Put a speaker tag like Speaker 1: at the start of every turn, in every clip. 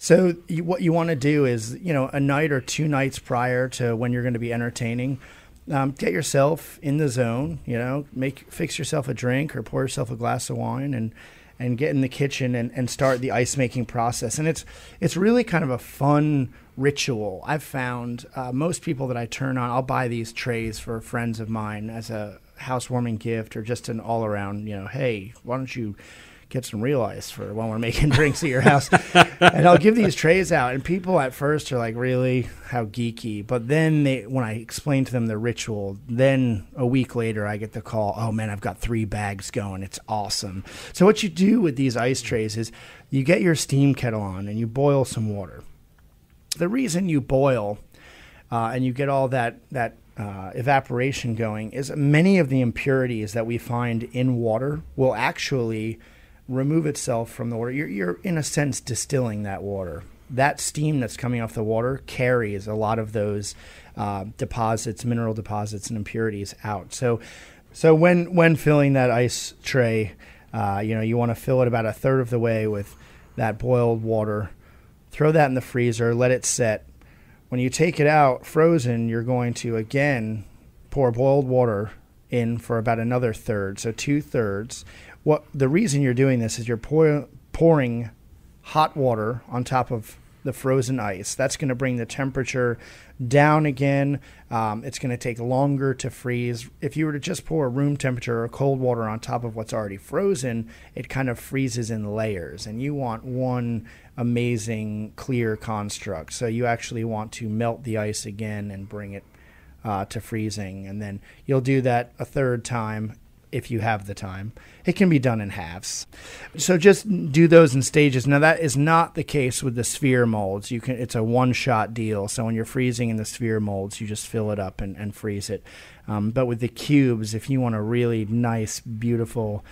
Speaker 1: So what you want to do is, a night or 2 nights prior to when you're going to be entertaining, get yourself in the zone. Fix yourself a drink or pour yourself a glass of wine and get in the kitchen and start the ice making process. And it's really kind of a fun ritual. I've found most people that I turn on, I'll buy these trays for friends of mine as a housewarming gift or just an all around, hey, why don't you get some real ice for when we're making drinks at your house. And I'll give these trays out, and people at first are like, really? How geeky. But then when I explain to them the ritual, then a week later I get the call, oh man, I've got 3 bags going. It's awesome. So what you do with these ice trays is you get your steam kettle on and you boil some water. The reason you boil and you get all that evaporation going is many of the impurities that we find in water will actually remove itself from the water. You're in a sense distilling that water. That steam that's coming off the water carries a lot of those deposits, mineral deposits, and impurities out. So when filling that ice tray, you want to fill it about a third of the way with that boiled water. Throw that in the freezer, let it set. When you take it out frozen, you're going to again pour boiled water in for about another third, so 2/3. The reason you're doing this is you're pouring hot water on top of the frozen ice. That's going to bring the temperature down again. It's going to take longer to freeze. If you were to just pour room temperature or cold water on top of what's already frozen, it kind of freezes in layers, and you want one amazing clear construct. So you actually want to melt the ice again and bring it to freezing, and then you'll do that a third time if you have the time. It can be done in halves. So just do those in stages. Now that is not the case with the sphere molds. It's a one-shot deal. So when you're freezing in the sphere molds, you just fill it up and freeze it. But with the cubes, if you want a really nice, beautiful,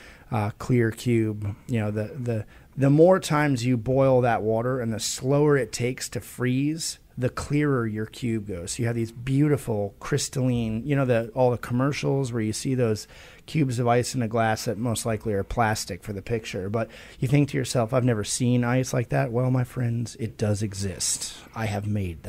Speaker 1: clear cube, the more times you boil that water and the slower it takes to freeze, the clearer your cube goes. So you have these beautiful crystalline, all the commercials where you see those cubes of ice in a glass that most likely are plastic for the picture. But you think to yourself, I've never seen ice like that. Well, my friends, it does exist. I have made that.